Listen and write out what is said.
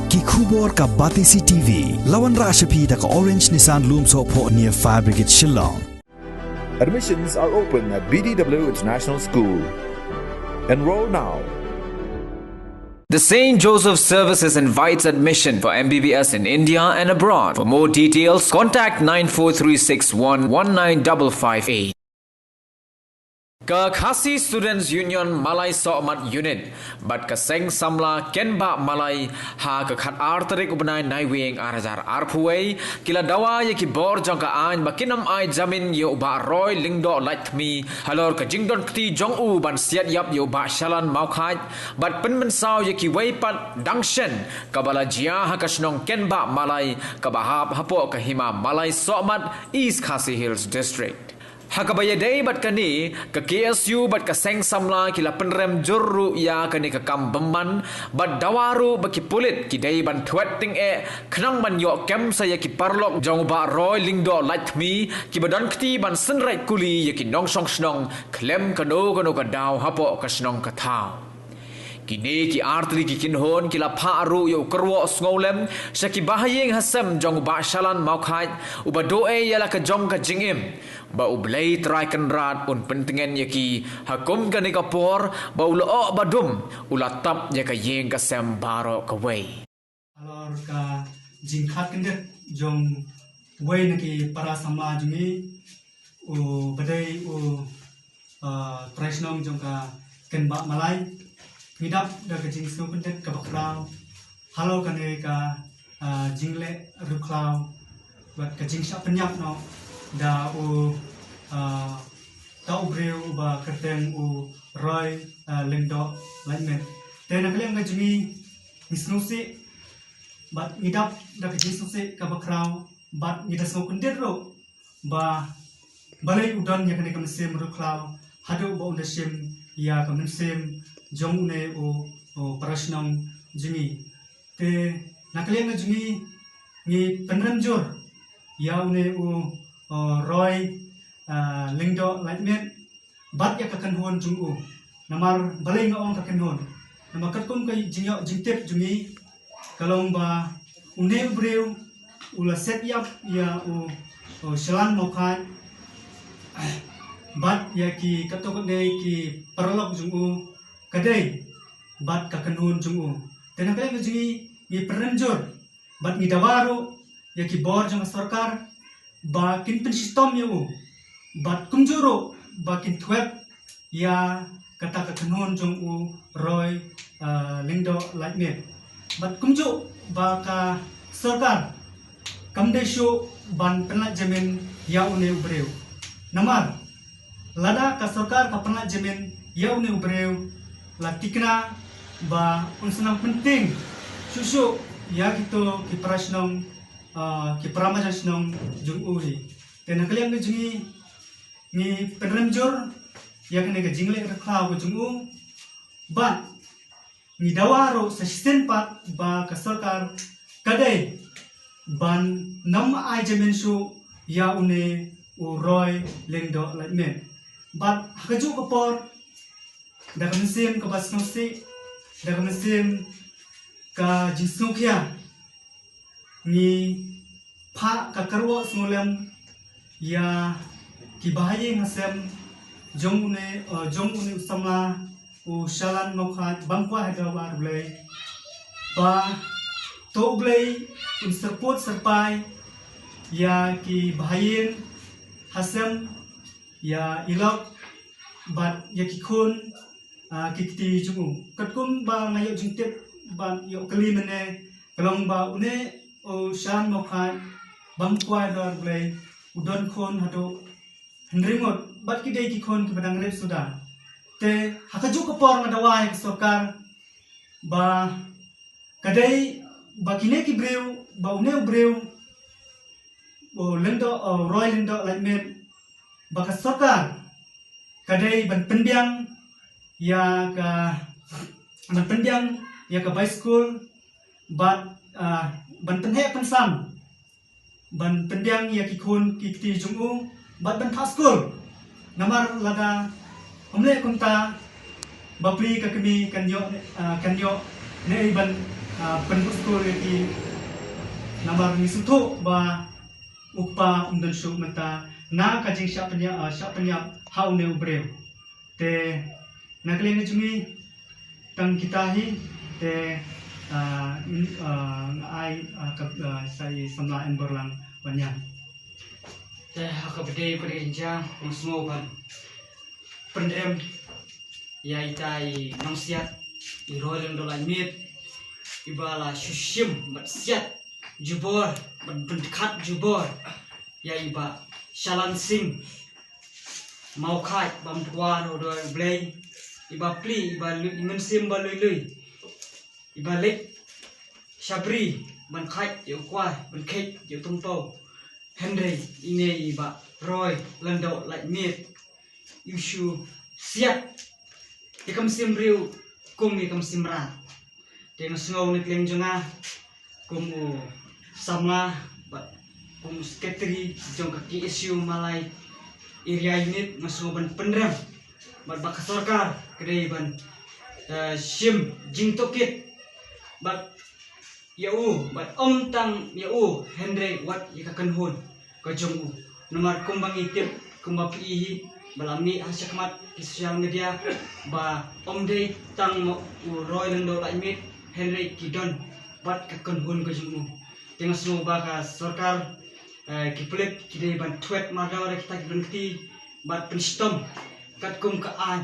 Ki khubor ka Batisi TV. Lawan Rashapi da ka Orange Nissan Lumso po near Fire Brigade Shillong. Admissions are open at BDW International School. Enroll now. The St. Joseph Services invites admission for MBBS in India and abroad. For more details, contact 94361 19558. Ke Khasi Students Union Malay Sokmat Unit bat ke Seng Samla Kenba Malay ha ke khat arterik ubnai naiwing arajar arpuai kila dawa ye ki bor jong ka ain bakinam ai Jamin yo ba Roy Lyngdoh Laitthmi halor ke jingdon kti jong u ban siat yap yo ba shalan mau khaj bat pen men saw ye ki wei pat dangshen kabala jia ha ka snong Kenba Malay ka bahap hapo ke hima Malay Sokmat East Khasi Hills District. Hakabaya day bat kani ke KSU bat ke Seng Samla kila penrem jurru ya kani ke kam bemban bat dawaru baki pulit ki day ban twet ting khnang ban yo kem saya ki parlok jong ba Roy Lyngdoh Laitthmi ki badan kti ban senrai kuli ya ki nong song snong klem kano ka daw hapo ka snong ka thau. Kini ki artri ki kinhon kila pharu yo kerwo ngolem syaki bahayeng hasem jong ba shalan mau khaj uba doe yala ka jong ka jingim ba ublei trai kan rat un pentengen yaki hakum kan ka por ba ulo badum ulatap ya ka yeng ka sem baro ka wei alor ka jingkhat kendet jong wei naki para samaj mi u badai u tresnong jong ka kenba malai midap da ka jing sno pendet ka bakrau halo kane ka jingle ruklau bat ka jing sap penyap no da u tau breu ba kerteng u Roy Lyngdoh Laitthmi tena klem ka jimi misnusi bat midap da ka jing susi ka bakrau bat midas no pendet ro ba balai udan ya kane ka mesim ruklau hadu ba undasim ya ka mesim jong ne o prashnam jimi te naklem jimi ni penranjur ya ne o Roy Lyngdoh Laitthmi bat ya kakan hon jung u namar balai ngong kakan hon nama katkum kai jingyo jingtep jumi kalong ba une breu ula set yap ya o shalan mokai bat ya ki katok ne ki parlok jung u kadai bat kakanun jungu tena kaya ngajingi ni peranjur bat ni dawaru ya ki bor jang sarkar ba kin pensistom yu bat kumjuro ba kin tweb ya kata kakanun jungu Roy Lyngdoh Laitthmi bat kumju ba ka sarkar kamdesho ban penat Jamin ya une ubreu namar lada ka sarkar ka penat Jamin ya une ubreu latikna ba unsanang penting susu ya gitu ki prasnong ki pramajanong jung uri tena kalian ngejingi ni penranjur ya kene ke jingle reklau ko jung u ba ni dawaro sa pat ba ka sarkar kadai ban nam ai Jamin su ya une u Roy Lyngdoh Laitthmi ba hakaju ko por da mesim ka basnosi da mesim ka jinsnukia ni pha ka karwo smolem ya ki bahaye ngasem jong une usama u shalan mokhat bangkwa Hyderabad blai ba to blai in support serpai ya ki bahayin hasem ya ilok bat ya ki khun kikti jungu katkum ba ngayo jingtep ba yo kali mene kalong ba une o shan mokhan bangkwa dor blai udon khon hado hendringot bat ki dei ki khon ki badang rep suda te hakaju ko por madawa ek sokar ba kadai ba kine ki breu ba une breu o Lyngdoh Roy Lyngdoh Laitthmi ba ka sokar kadai ban pendiang ya ka ban pendiang ya ka high school bat ban penhe pensam ban pendiang ya ki khun ki ti jungu bat ban tha school namar lada omle kunta bapli ka kami kanyo ne ban penbusko ki namar ni suto ba upa umdal syuk mata na kajing syapnya hau ne ubrew te nakle jumi tang kitahi te ai sai samla en borlang banyak te hakapde perintah semua ban pendem ya itai nangsiat irolen dolai mit ibala shushim bat siat jubor bat bendekat jubor ya iba shalan sing mau khai bam twa no do blay iba pli iba ngen sim ba lui iba lek shabri ban khai yo kwa ban khet yo tumpo Henry ine iba Roy Lyngdoh Laitthmi Yushu siat ikam sim riu kum ikam sim rat dengan sengau ni kleng jonga kum samla bat kum sekretari jong kaki isu malai area unit ngasuh ban pendram bat bak sarkar kedai ban sim jing tokit bat yau bat om tang yau Henry wat ikakan hun ka jong nomor kumbang itip kumbang pi balami hasakmat di sosial media ba om dei tang Roy Lyngdoh Laitthmi Henry Kidon bat kakan hun ka jong tengah semua baka sarkar kipelit kidai ban tweet madawara kita kibun kti bat penstom kat kum ka an